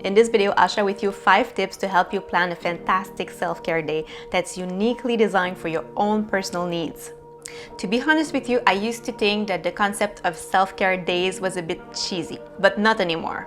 In this video, I'll share with you 5 tips to help you plan a fantastic self-care day that's uniquely designed for your own personal needs. To be honest with you, I used to think that the concept of self-care days was a bit cheesy, but not anymore.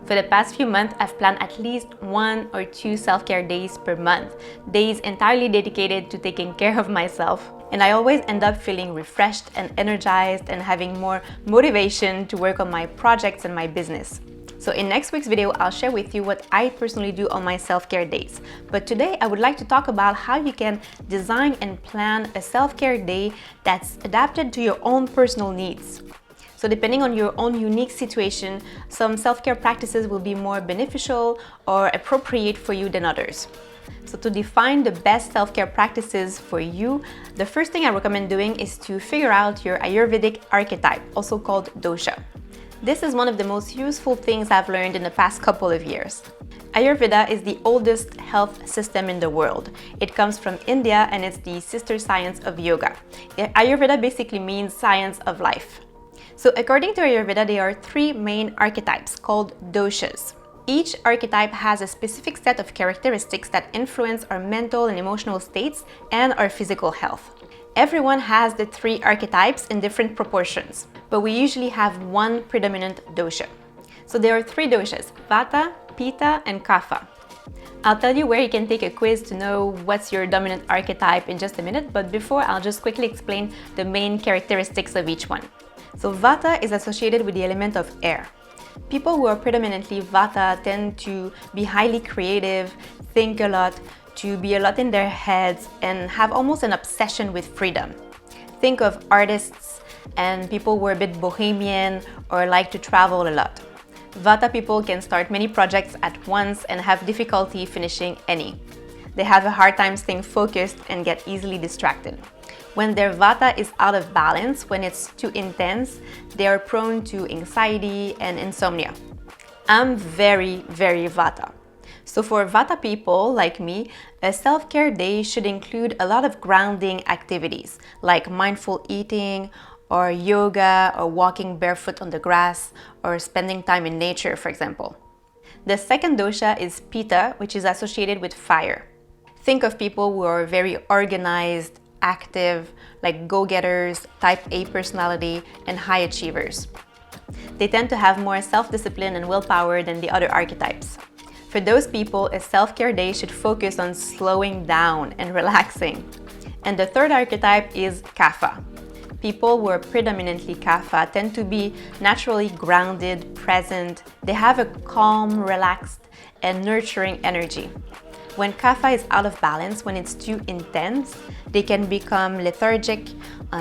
For the past few months, I've planned at least 1 or 2 self-care days per month, days entirely dedicated to taking care of myself. And I always end up feeling refreshed and energized and having more motivation to work on my projects and my business. So in next week's video, I'll share with you what I personally do on my self-care days. But today, I would like to talk about how you can design and plan a self-care day that's adapted to your own personal needs. So depending on your own unique situation, some self-care practices will be more beneficial or appropriate for you than others. So to define the best self-care practices for you, the first thing I recommend doing is to figure out your Ayurvedic archetype, also called Dosha. This is one of the most useful things I've learned in the past couple of years. Ayurveda is the oldest health system in the world. It comes from India and it's the sister science of yoga. Ayurveda basically means science of life. So according to Ayurveda, there are 3 main archetypes called doshas. Each archetype has a specific set of characteristics that influence our mental and emotional states and our physical health. Everyone has the 3 archetypes in different proportions, but we usually have one predominant dosha. So there are 3 doshas: vata, pita, and kapha. I'll tell you where you can take a quiz to know what's your dominant archetype in just a minute, but before, I'll just quickly explain the main characteristics of each one. So vata is associated with the element of air. People who are predominantly vata tend to be highly creative, think a lot, to be a lot in their heads, and have almost an obsession with freedom. Think of artists and people who are a bit bohemian or like to travel a lot. Vata people can start many projects at once and have difficulty finishing any. They have a hard time staying focused and get easily distracted. When their vata is out of balance, when it's too intense, they are prone to anxiety and insomnia. I'm very vata. So for vata people like me, a self-care day should include a lot of grounding activities like mindful eating or yoga or walking barefoot on the grass or spending time in nature, for example. The second dosha is pita, which is associated with fire. Think of people who are very organized, active, like go-getters, type A personality, and high achievers. They tend to have more self-discipline and willpower than the other archetypes. For those people, a self-care day should focus on slowing down and relaxing. And the third archetype is kapha. People who are predominantly kapha tend to be naturally grounded, present. They have a calm, relaxed, and nurturing energy. When kapha is out of balance, when it's too intense, they can become lethargic,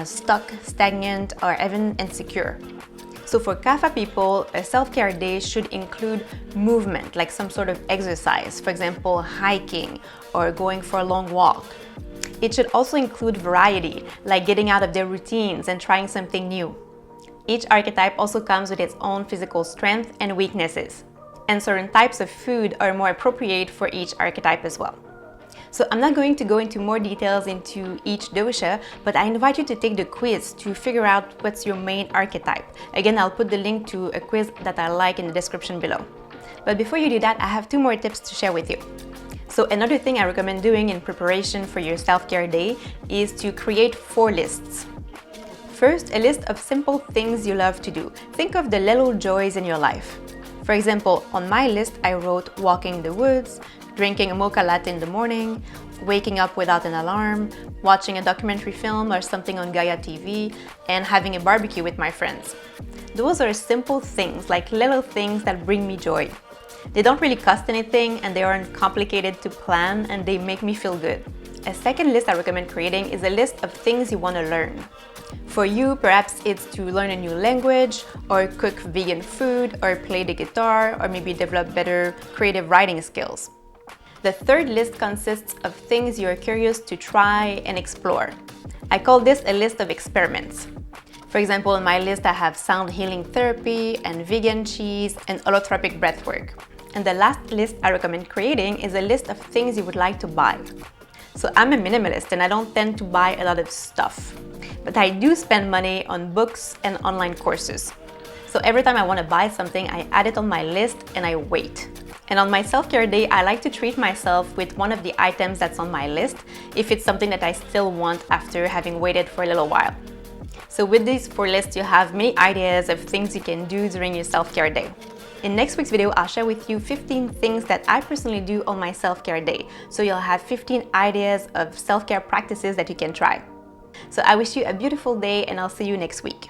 stuck, stagnant, or even insecure. So for kapha people, a self-care day should include movement, like some sort of exercise, for example, hiking or going for a long walk. It should also include variety, like getting out of their routines and trying something new. Each archetype also comes with its own physical strength and weaknesses. And certain types of food are more appropriate for each archetype as well. So I'm not going to go into more details into each dosha, but I invite you to take the quiz to figure out what's your main archetype. Again, I'll put the link to a quiz that I like in the description below. But before you do that, I have 2 more tips to share with you. So another thing I recommend doing in preparation for your self-care day is to create 4 lists. First, a list of simple things you love to do. Think of the little joys in your life. For example, on my list, I wrote walking the woods, drinking a mocha latte in the morning, waking up without an alarm, watching a documentary film or something on Gaia TV, and having a barbecue with my friends. Those are simple things, like little things that bring me joy. They don't really cost anything and they aren't complicated to plan and they make me feel good. A second list I recommend creating is a list of things you want to learn. For you, perhaps it's to learn a new language, or cook vegan food, or play the guitar, or maybe develop better creative writing skills. The third list consists of things you're curious to try and explore. I call this a list of experiments. For example, in my list I have sound healing therapy and vegan cheese and holotropic breathwork. And the last list I recommend creating is a list of things you would like to buy. So I'm a minimalist and I don't tend to buy a lot of stuff. But I do spend money on books and online courses. So every time I want to buy something, I add it on my list and I wait. And on my self-care day, I like to treat myself with one of the items that's on my list if it's something that I still want after having waited for a little while. So with these 4 lists, you have many ideas of things you can do during your self-care day. In next week's video, I'll share with you 15 things that I personally do on my self-care day. So you'll have 15 ideas of self-care practices that you can try. So I wish you a beautiful day and I'll see you next week.